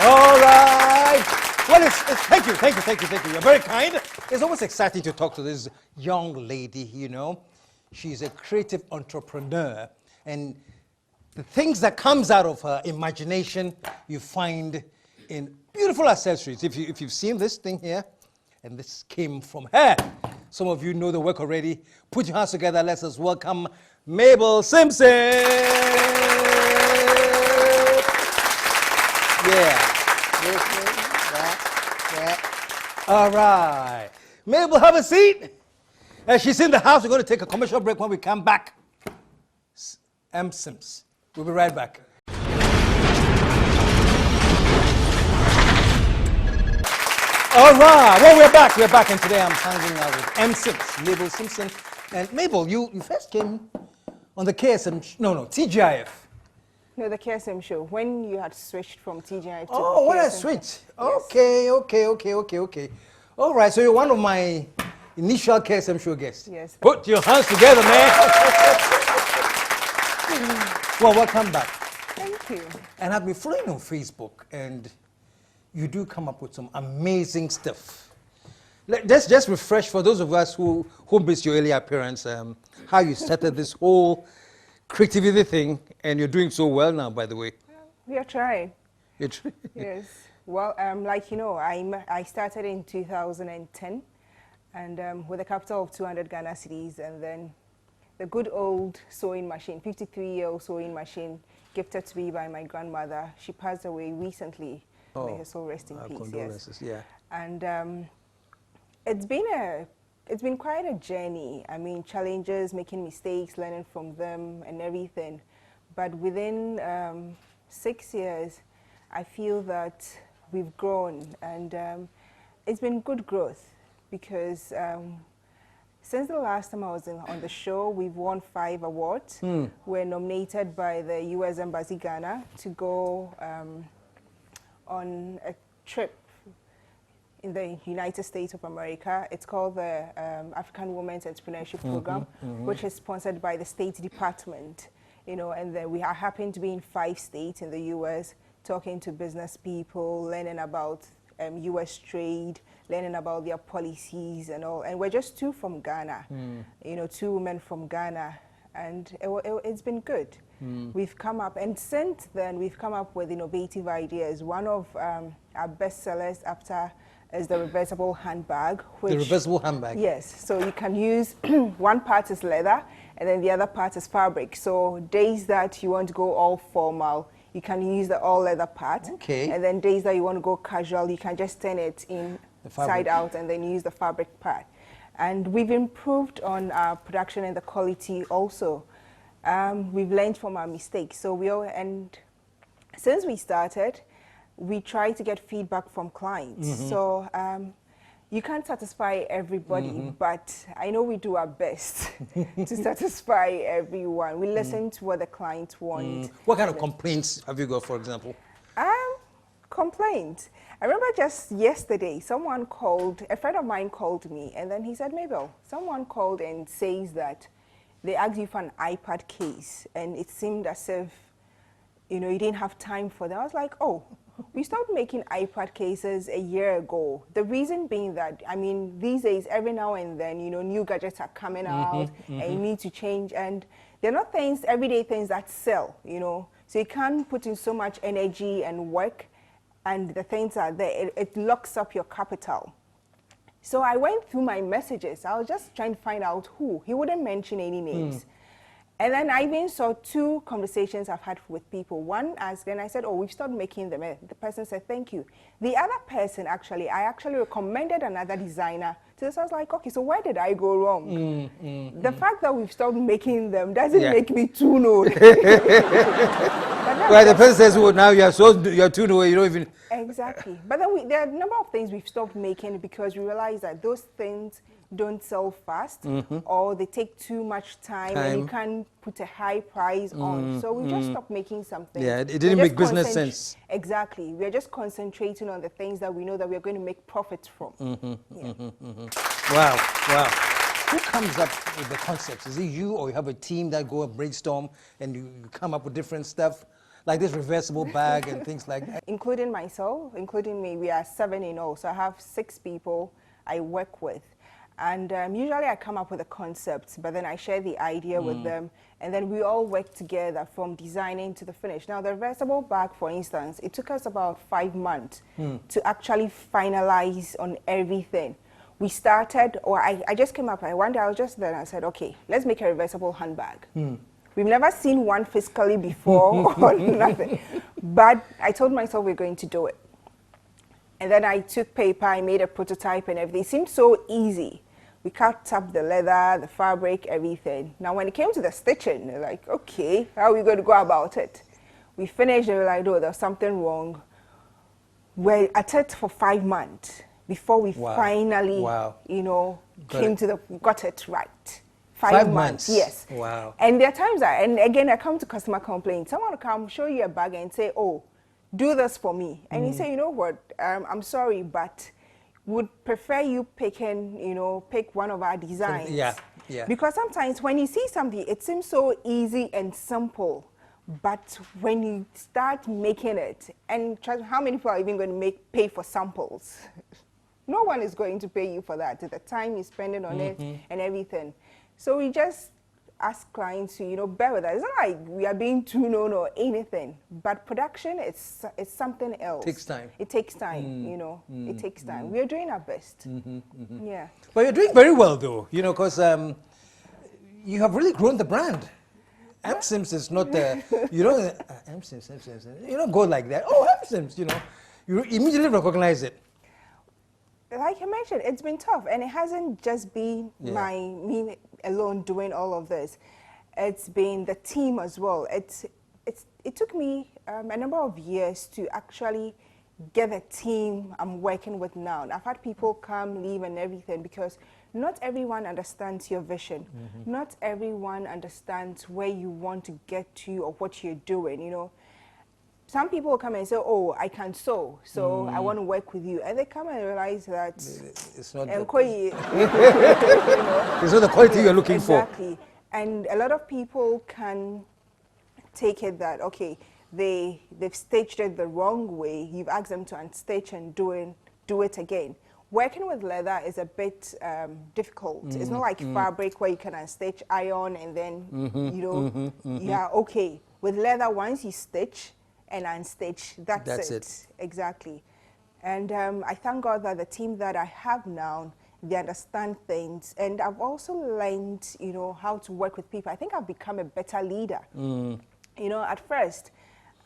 All right. Well, thank you. You're very kind. It's always exciting to talk to this young lady, you know. She's a creative entrepreneur, and the things that comes out of her imagination, you find in beautiful accessories. If you've seen this thing here, and this came from her. Some of you know the work already. Put your hands together. Let us welcome Mabel Simpson. Yeah. All right. Mabel, have a seat. She's in the house. We're going to take a commercial break. When we come back, mSimps. We'll be right back. All right. Well, we're back. And today I'm hanging out with mSimps, Mabel Simpson. And Mabel, you first came on the KSM, TGIF. No, the KSM show. When you had switched from TGIF to Oh, when I switched. Yes. Okay. All right, so you're one of my initial KSM show guests. Yes. Put your hands together, man. Well, welcome back. Thank you. And I've been following on Facebook, and you do come up with some amazing stuff. Let's just refresh for those of us who missed your earlier appearance, how you started this whole creativity thing, and you're doing so well now, by the way. We are trying. You're trying. Yes. Well, like you know, I started in 2010, and with a capital of 200 Ghana cedis, and then the good old sewing machine, 53-year-old sewing machine, gifted to me by my grandmother. She passed away recently. Oh, may her soul rest in peace. Condolences, yes. Yeah. And it's been quite a journey. I mean, challenges, making mistakes, learning from them, and everything. But within 6 years, I feel that we've grown, and it's been good growth because since the last time I was on the show, we've won 5 awards. We're nominated by the U.S. Embassy Ghana to go on a trip in the United States of America. It's called the African Women's Entrepreneurship Program, which is sponsored by the State Department. You know, and then we are happen to be in 5 states in the U.S., talking to business people, learning about U.S. trade, learning about their policies and all. And we're just 2 from Ghana, you know, 2 women from Ghana, and it's been good. We've come up, and since then we've come up with innovative ideas. One of our best sellers after is the reversible handbag. The reversible handbag? Yes, so you can use, one part is leather, and then the other part is fabric. So days that you want to go all formal, you can use the all leather part. Okay. And then days that you want to go casual, you can just turn it inside out and then use the fabric part. And we've improved on our production and the quality also. We've learned from our mistakes. So and since we started, we try to get feedback from clients. So you can't satisfy everybody, but I know we do our best to satisfy everyone. We listen to what the clients want. What kind of complaints have you got, for example? Complaints. I remember just yesterday, someone called, a friend of mine called me, and then he said, Mabel, someone called and says that they asked you for an iPad case, and it seemed as if, you know, you didn't have time for them. I was like, oh, we stopped making iPad cases a year ago. The reason being that, I mean, these days, every now and then, you know, new gadgets are coming out, and you need to change, and they're not things, everyday things that sell, you know. So you can't put in so much energy and work, and the things are there. It locks up your capital. So I went through my messages. I was just trying to find out who. He wouldn't mention any names. And then I even saw 2 conversations I've had with people. One asked, and I said, oh, we've stopped making them. The person said, thank you. The other person, I actually recommended another designer. So I was like, okay, so where did I go wrong? The fact that we've stopped making them doesn't make me too known. Right, the person says, well, now you're too known, you don't even... Exactly. But then there are a number of things we've stopped making because we realize that those things don't sell fast, or they take too much time, and you can't put a high price on. So we just stopped making something. Yeah, it didn't make business sense. Exactly. We're just concentrating on the things that we know that we're going to make profits from. Wow. Who comes up with the concepts? Is it you, or you have a team that go and brainstorm and you come up with different stuff? like this reversible bag and things like that? Including myself, including me, we are 7 in all. So I have 6 people I work with. And usually I come up with a concept, but then I share the idea with them, and then we all work together from designing to the finish. Now, the reversible bag, for instance, it took us about 5 months to actually finalize on everything. We started, or I just came up, one day I was just there and I said, okay, let's make a reversible handbag. We've never seen one physically before or nothing, but I told myself we're going to do it. And then I took paper, I made a prototype and everything. It seemed so easy. We cut up the leather, the fabric, everything. Now, when it came to the stitching, they're like, okay, how are we going to go about it? We finished, they were like, oh, there's something wrong. We're at it for 5 months before we finally, you know, got it right. 5 months, yes. Wow. And there are times, and again, I come to customer complaints. Someone will come, show you a bag and say, oh, do this for me. And you say, you know what, I'm sorry, but would prefer you picking, you know, pick one of our designs. Yeah. Because sometimes when you see something, it seems so easy and simple. But when you start making it, and how many people are even going to pay for samples? No one is going to pay you for that. The time you're spending on it and everything. So we just ask clients to, you know, bear with us. It's not like we are being too known or anything, but production it's something else. It takes time. It takes time, you know. It takes time. We are doing our best. Yeah. But you're doing very well, though, you know, because you have really grown the brand. mSimps is not the, you know, mSimps. You don't go like that. Oh, mSimps, you know. You immediately recognize it. Like I mentioned, it's been tough, and it hasn't just been me alone doing all of this. It's been the team as well. It took me a number of years to actually get the team I'm working with now. I've had people come, leave, and everything because not everyone understands your vision. Not everyone understands where you want to get to or what you're doing. You know. Some people come and say, oh, I can sew, so I want to work with you. And they come and realize that it's not, you know, it's not the quality you're looking for. Exactly. And a lot of people can take it that, okay, they've stitched it the wrong way. You've asked them to unstitch and do it again. Working with leather is a bit difficult. It's not like fabric where you can unstitch, iron, and then, you know, yeah, okay. With leather, once you stitch, and unstitch, that's it. Exactly. And I thank God that the team that I have now, they understand things. And I've also learned, you know, how to work with people. I think I've become a better leader. You know, at first,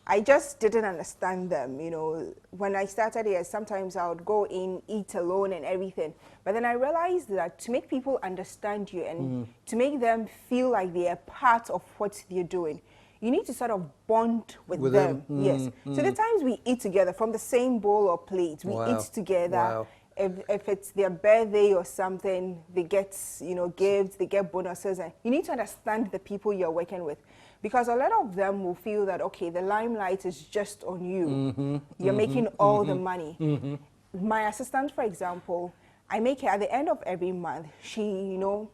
I just didn't understand them. You know, when I started here, sometimes I would go in, eat alone and everything. But then I realized that to make people understand you and to make them feel like they are part of what you're doing, you need to sort of bond with them. Yes. So the times we eat together from the same bowl or plate, we eat together. If it's their birthday or something, they get, you know, gifts, they get bonuses. And you need to understand the people you're working with. Because a lot of them will feel that, okay, the limelight is just on you. You're making all the money. My assistant, for example, I make her at the end of every month, she, you know,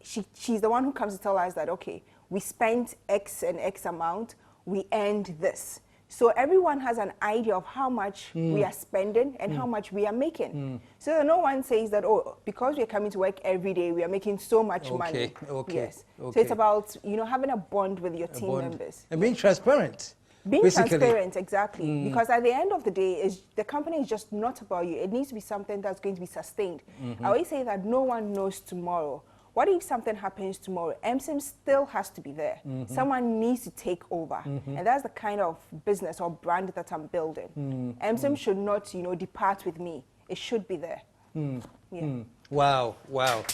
she's the one who comes to tell us that, okay, we spent X and X amount, we earned this. So everyone has an idea of how much we are spending and how much we are making. So no one says that, oh, because we are coming to work every day, we are making so much money. Yes. So it's about, you know, having a bond with your team members. And being transparent. Being transparent, exactly. Because at the end of the day, the company is just not about you. It needs to be something that's going to be sustained. I always say that no one knows tomorrow. What if something happens tomorrow? mSimps still has to be there. Someone needs to take over. And that's the kind of business or brand that I'm building. mSimps should not, you know, depart with me. It should be there. Yeah. Wow, wow.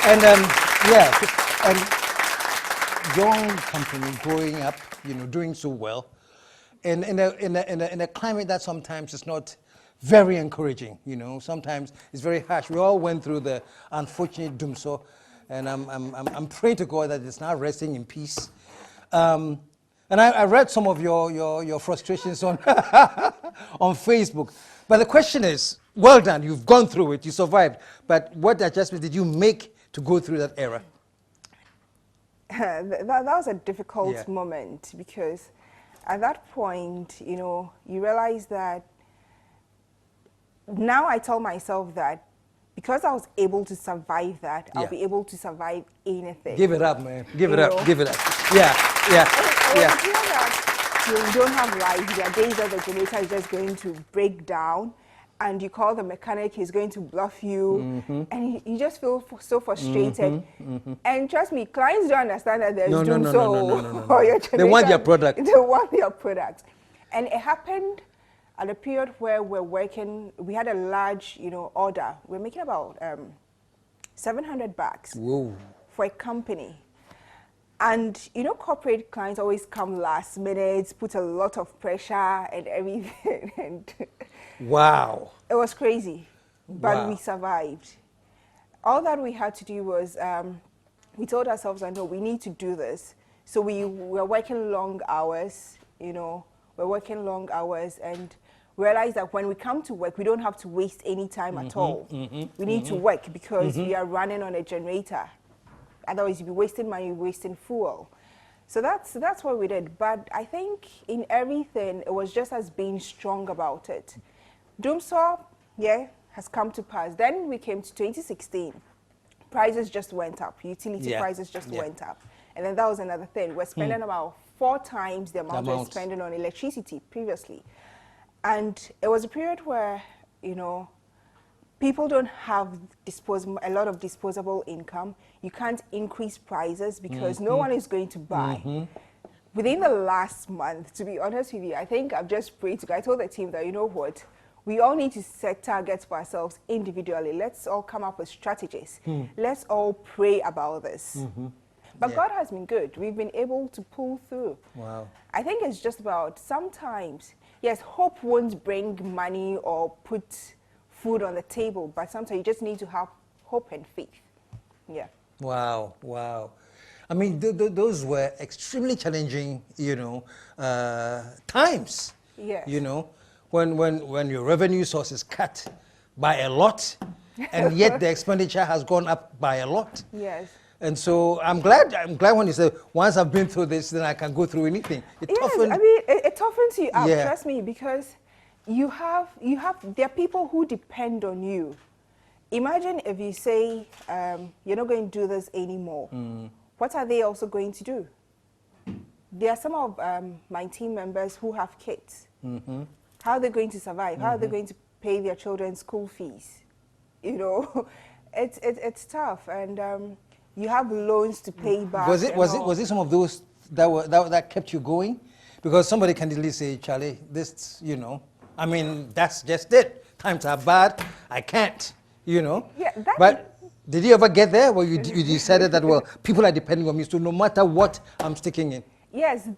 And yeah, and young company growing up, you know, doing so well, and in a climate that sometimes is not very encouraging, you know, sometimes it's very harsh. We all went through the unfortunate doom, so. And I'm praying to God that it's now resting in peace. And I read some of your frustrations on on Facebook. But the question is, well done, you've gone through it, you survived. But what adjustments did you make to go through that era? That was a difficult moment because at that point, you know, you realize that now I tell myself that because I was able to survive that, I'll be able to survive anything. Give it up, man. Give it You up. know? Give it up. Yeah, yeah, yeah. It's clear that you don't have life. There are days that the generator is just going to break down, and you call the mechanic, he's going to bluff you, and you just feel so frustrated. And trust me, clients don't understand that there's doom or your generator. They want their product. They want their product. And it happened at a period where we're working, we had a large, you know, order. We're making about 700 bags for a company. And, you know, corporate clients always come last minute, put a lot of pressure and everything. And wow. It was crazy, but we survived. All that we had to do was, we told ourselves, I know we need to do this. So we were working long hours, you know, we're working long hours and realize that when we come to work, we don't have to waste any time at all. We need to work because we are running on a generator. Otherwise, you'd be wasting money, wasting fuel. So that's what we did. But I think in everything, it was just as being strong about it. Doomsaw, has come to pass. Then we came to 2016. Prices just went up. Utility prices just went up. And then that was another thing. We're spending about 4 times the amount we're spending on electricity previously. And it was a period where, you know, people don't have a lot of disposable income. You can't increase prices because no one is going to buy. Within the last month, to be honest with you, I think I've just prayed to God. I told the team that, you know what, we all need to set targets for ourselves individually. Let's all come up with strategies. Let's all pray about this. But God has been good. We've been able to pull through. Wow. I think it's just about sometimes, yes, hope won't bring money or put food on the table, but sometimes you just need to have hope and faith. Yeah. Wow, wow. I mean, those were extremely challenging, you know, times. Yes. You know, when your revenue source is cut by a lot, and yet the expenditure has gone up by a lot. Yes. And so I'm glad when you say, once I've been through this, then I can go through anything. It toughens you up, trust me, because there are people who depend on you. Imagine if you say, you're not going to do this anymore. What are they also going to do? There are some of my team members who have kids. How are they going to survive? How are they going to pay their children's school fees? You know, it's tough, and you have loans to pay back. Was it some of those that kept you going? Because somebody can easily say, Charlie, this, you know, I mean, that's just it. Times are bad. I can't, you know. Yeah, but did you ever get there where you decided that, well, people are depending on me, so no matter what, I'm sticking in? Yes,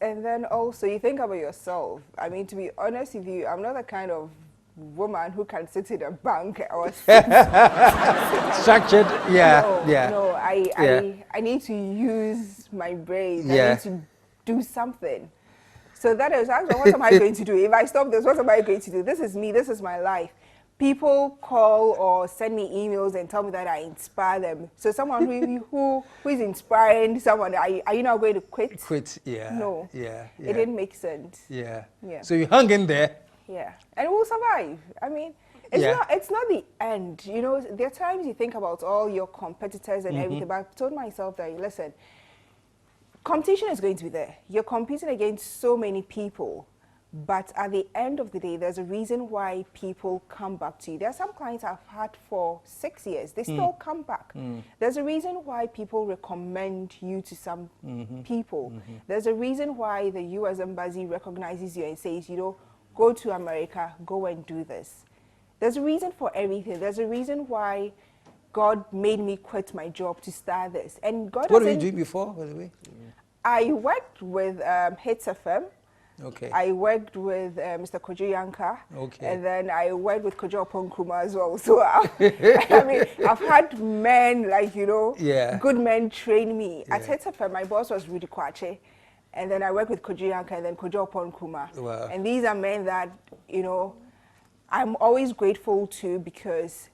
and then also you think about yourself. I mean, to be honest with you, I'm not the kind of woman who can sit in a bank or structured. No, I need to use my brain. I need to do something. So that is, what am I going to do? If I stop this, what am I going to do? This is me, this is my life. People call or send me emails and tell me that I inspire them. So someone who is inspiring someone, are you not going to quit? Quit, No. It didn't make sense. Yeah. So you hung in there. Yeah, and we'll survive. I mean, it's not the end. You know, there are times you think about all your competitors and everything, but I've told myself that, listen, competition is going to be there. You're competing against so many people, but at the end of the day, there's a reason why people come back to you. There are some clients I've had for 6 years. They still come back. There's a reason why people recommend you to some people. There's a reason why the U.S. Embassy recognizes you and says, you know, go to America, go and do this. There's a reason for everything. There's a reason why God made me quit my job to start this. And God What were you doing before, by the way? I worked with Hits FM. Okay. I worked with Mr. Kojo Yanka. Okay. And then I worked with Kojo Oponkruma as well. So, I mean, I've had men, like, you know, good men train me. At Hits FM, my boss was Rudy Kwache. And then I worked with Kojo Yanka and then Kojo Oponkruma. Wow. And these are men that, you know, I'm always grateful to because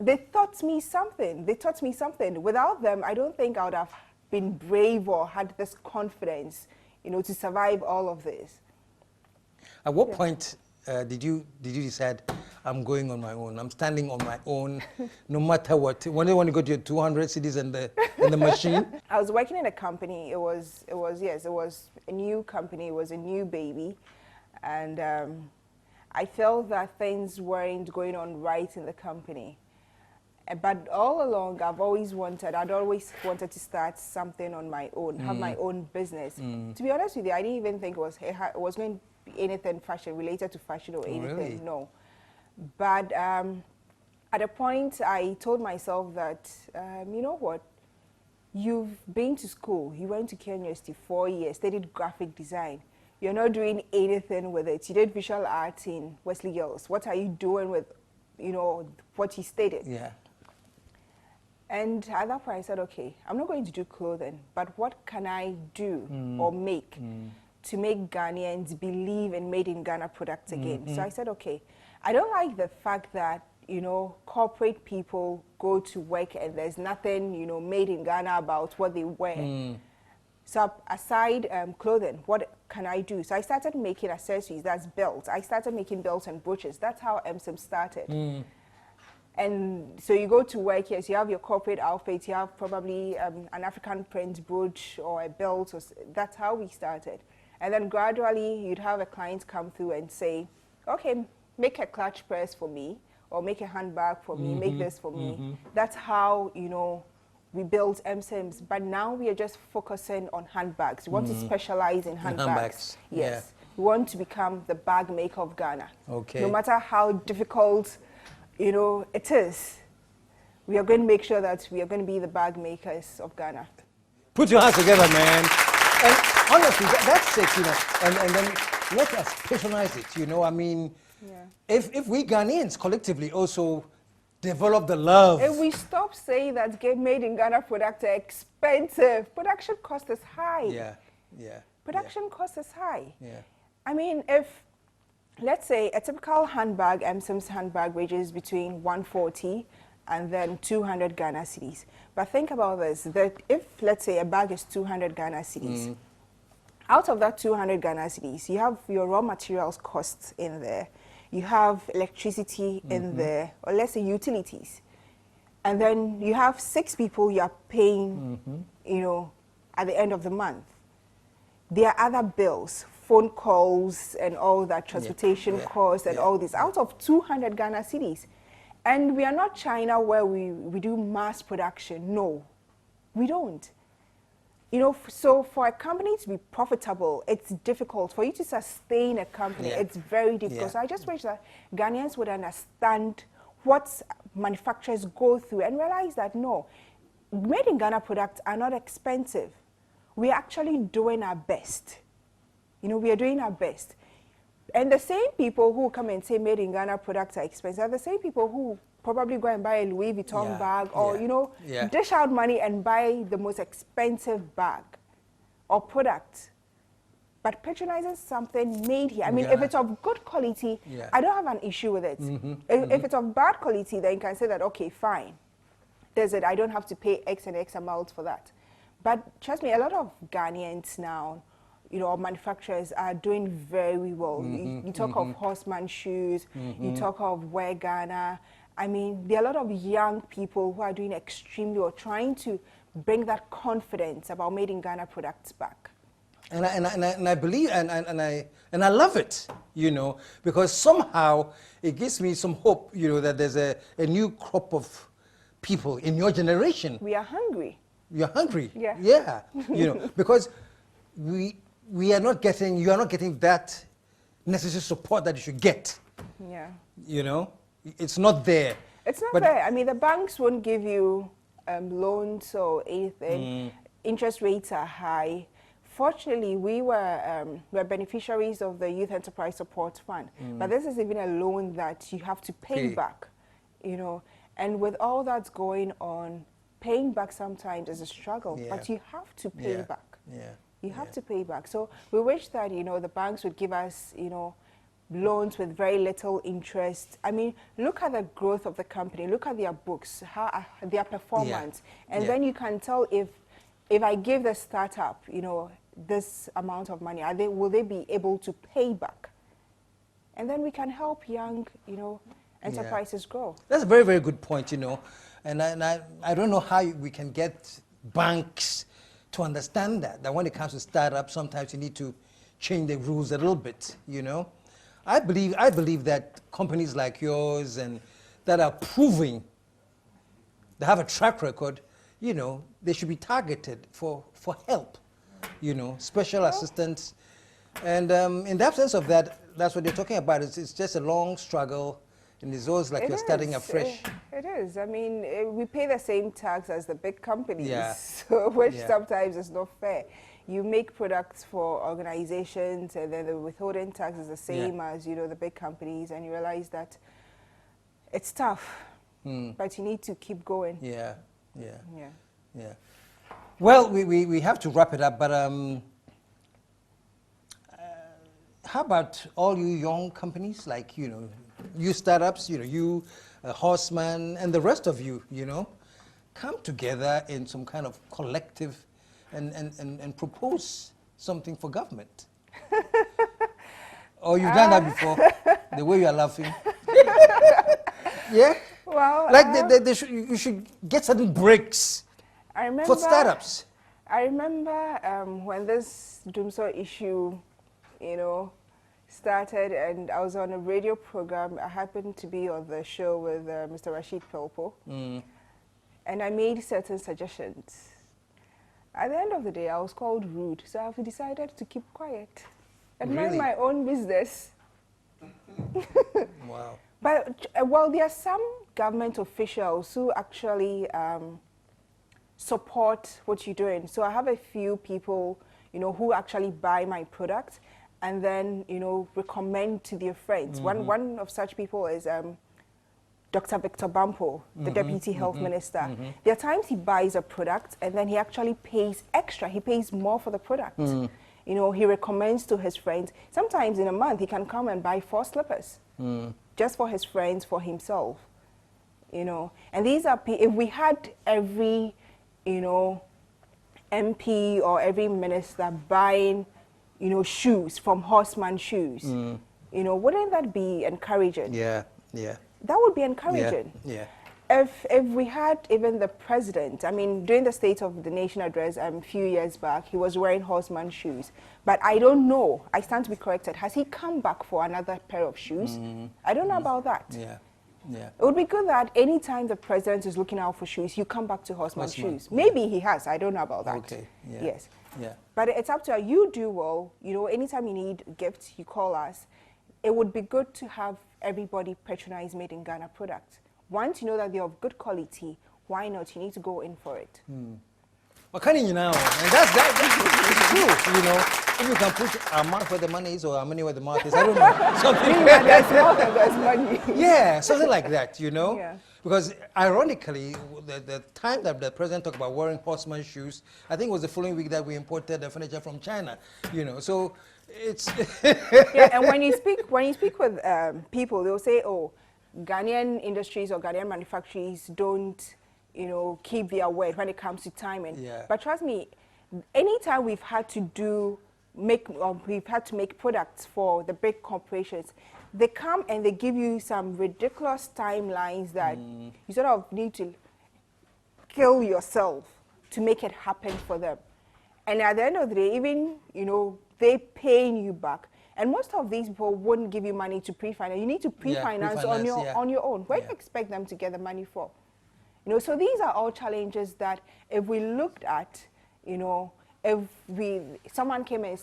they taught me something. They taught me something. Without them, I don't think I would have been brave or had this confidence, to survive all of this. At what point did you decide I'm going on my own? I'm standing on my own, no matter what. When you got your 200 CDs in the machine. I was working in a company. It was a new company. It was a new baby, and I felt that things weren't going on right in the company. But all along, I'd always wanted to start something on my own, have my own business. To be honest with you, I didn't even think it was going to be anything fashion related to fashion or anything. Really? No. But at a point, I told myself that, you know what? You've been to school. You went to Kenya University 4 years, studied graphic design. You're not doing anything with it. You did visual arts in Wesley Girls. What are you doing with, what you stated? Yeah. And at that point, I said, okay, I'm not going to do clothing, but what can I do or make to make Ghanaians believe in made in Ghana products again? So I said, okay, I don't like the fact that, corporate people go to work and there's nothing, made in Ghana about what they wear. So aside clothing, what can I do? So I started making accessories, that's belts. I started making belts and brooches. That's how mSimps started. And so you go to work, yes, you have your corporate outfit, you have probably an African print brooch or a belt. That's how we started. And then gradually you'd have a client come through and say, okay, make a clutch press for me, or make a handbag for me, make this for me. That's how, we built mSimps. But now we are just focusing on handbags. We want to specialize in handbags. Yes. Yeah. We want to become the bag maker of Ghana. Okay. No matter how difficult it is, we are going to make sure that we are going to be the bag makers of Ghana. Put your hands together, man. And honestly, that's it, and then let us patronize it, I mean, if we Ghanaians collectively also develop the love. If we stop saying that made in Ghana products are expensive, production cost is high. Yeah. Production cost is high. Yeah. I mean, if, let's say, a typical handbag, mSimps handbag, ranges between 140 and then 200 Ghana cedis. But think about this, that if, let's say, a bag is 200 Ghana cedis, out of that 200 Ghana cedis, you have your raw materials costs in there, you have electricity in there, or let's say utilities. And then you have 6 people you are paying, at the end of the month. There are other bills, phone calls and all that, transportation costs and all this, out of 200 Ghana cedis. And we are not China where we do mass production. No, we don't. So for a company to be profitable, it's difficult. For you to sustain a company, it's very difficult. So I just wish that Ghanaians would understand what manufacturers go through and realize that, no, made in Ghana products are not expensive. We are actually doing our best. We are doing our best. And the same people who come and say made in Ghana products are expensive are the same people who probably go and buy a Louis Vuitton bag or, dish out money and buy the most expensive bag or product. But patronizing something made here, I mean, if it's of good quality, I don't have an issue with it. If it's of bad quality, then you can say that, okay, fine. I don't have to pay X and X amount for that. But trust me, a lot of Ghanaians now, manufacturers are doing very well. You talk of Horseman shoes, you talk of Wear Ghana. I mean, there are a lot of young people who are doing extremely well, trying to bring that confidence about made in Ghana products back. And I believe, and I love it, because somehow it gives me some hope, that there's a new crop of people in your generation. We are hungry. You're hungry. Yeah. Yeah. Because you are not getting that necessary support that you should get. Yeah. It's not there. It's not there. I mean, the banks won't give you loans or anything. Interest rates are high. Fortunately, we're beneficiaries of the Youth Enterprise Support Fund. But this is even a loan that you have to pay back, And with all that's going on, paying back sometimes is a struggle, but you have to pay back. You have to pay back. So we wish that, the banks would give us, loans with very little interest. I mean, look at the growth of the company. Look at their books, their performance. And then you can tell if I give the startup, this amount of money? Will they be able to pay back? And then we can help young, enterprises grow. That's a very, very good point, And I don't know how we can get banks to understand that when it comes to startups, sometimes you need to change the rules a little bit, I believe that companies like yours and that are proving they have a track record, they should be targeted for help, special assistance. And in the absence of that, that's what they're talking about. It's just a long struggle, and it's always like you're starting afresh. It is. I mean, we pay the same tax as the big companies, yeah. which sometimes is not fair. You make products for organizations, and then the withholding tax is the same as, the big companies, and you realize that it's tough, but you need to keep going. Yeah. Well, we have to wrap it up, but how about all you young companies, like, you startups, you Horseman, and the rest of you, come together in some kind of collective and propose something for government? Or you've done that before, the way you are laughing. Yeah? Well, like you should get certain breaks for startups. I remember when this Doomsor issue, started, and I was on a radio program. I happened to be on the show with Mr. Rashid Pelpo, and I made certain suggestions. At the end of the day, I was called rude, so I've decided to keep quiet and mind my own business. Wow. But, there are some government officials who actually support what you're doing. So I have a few people, who actually buy my products and then, recommend to their friends. One of such people is Dr. Victor Bampo, the Deputy Health Minister. There are times he buys a product and then he actually pays extra. He pays more for the product. He recommends to his friends. Sometimes in a month, he can come and buy 4 slippers just for his friends, for himself. And these are, if we had every, MP or every minister buying, shoes from Horseman Shoes, wouldn't that be encouraging? Yeah. That would be encouraging. Yeah. If we had even the president, I mean, during the State of the Nation address a few years back, he was wearing Horseman shoes. But I don't know, I stand to be corrected, has he come back for another pair of shoes? I don't know about that. Yeah. It would be good that anytime the president is looking out for shoes, you come back to Horseman shoes. Maybe he has, I don't know about that. Okay. Yeah. Yes. Yeah. But it's up to you. Do well. Anytime you need gifts, you call us. It would be good to have everybody patronize Made in Ghana products. Once you know that they're of good quality, why not? You need to go in for it. Well, can you now? And that's true, If you can put our mouth where the money is or our money where the mouth is, I don't know. Something there's mouth and there's money. Yeah, something like that, Yeah. Because ironically, the time that the president talked about wearing Horseman shoes, I think it was the following week that we imported the furniture from China, So it's yeah. And when you speak with people, they'll say, "Oh, Ghanaian industries or Ghanaian manufacturers don't, keep their word when it comes to timing." Yeah. But trust me, anytime we've had to make products for the big corporations, they come and they give you some ridiculous timelines that you sort of need to kill yourself to make it happen for them. And at the end of the day, even, they paying you back. And most of these people wouldn't give you money to pre-finance. You need to pre-finance on your own. Where do you expect them to get the money for? So these are all challenges that if we looked at, if someone came and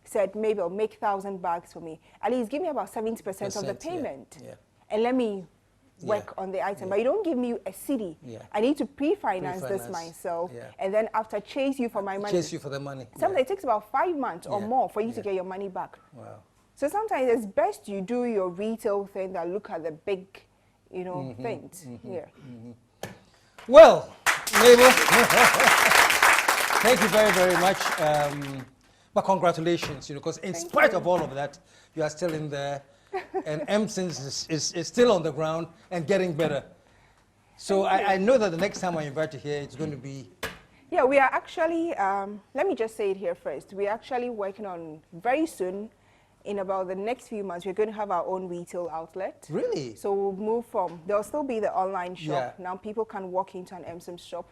said, Mabel, make 1,000 bags for me. At least give me about 70% of the payment. Yeah. And let me work on the item. But you don't give me a city. Yeah. I need to pre-finance this myself. Yeah. And then after chase you for my money. Chase you for the money. Sometimes it takes about 5 months or more for you to get your money back. Wow. So sometimes it's best you do your retail thing than look at the big, things. Yeah. Well, Mabel, thank you very, very much. But congratulations, because in spite of all of that, you are still in there, and mSimps is still on the ground and getting better. So I know that the next time I invite you here, it's going to be Yeah, we are actually, let me just say it here first. We're actually working on very soon, in about the next few months, we're going to have our own retail outlet. Really? So we'll move from, there'll still be the online shop. Yeah. Now people can walk into an mSimps shop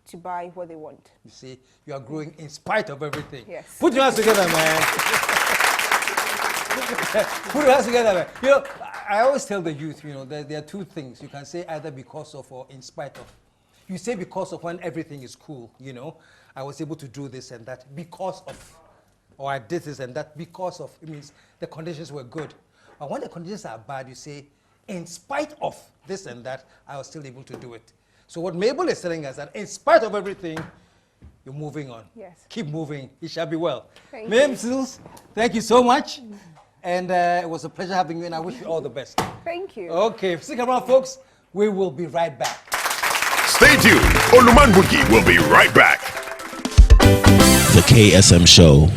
to buy what they want. You see, you are growing in spite of everything. Yes. Put your hands together, man. Put your hands together, man. You know, I always tell the youth, you know, there are two things. You can say either because of or in spite of. You say because of when everything is cool, you know. I was able to do this and that because of. Or I did this and that because of. It means the conditions were good. But when the conditions are bad, you say, in spite of this and that, I was still able to do it. So what Mabel is telling us that in spite of everything, you're moving on. Yes. Keep moving. It shall be well. Thank mSimps, thank you so much. And it was a pleasure having you, and I wish you all the best. Thank you. Okay, stick around, folks. We will be right back. Stay tuned. Oluman Boogie will be right back. The KSM Show.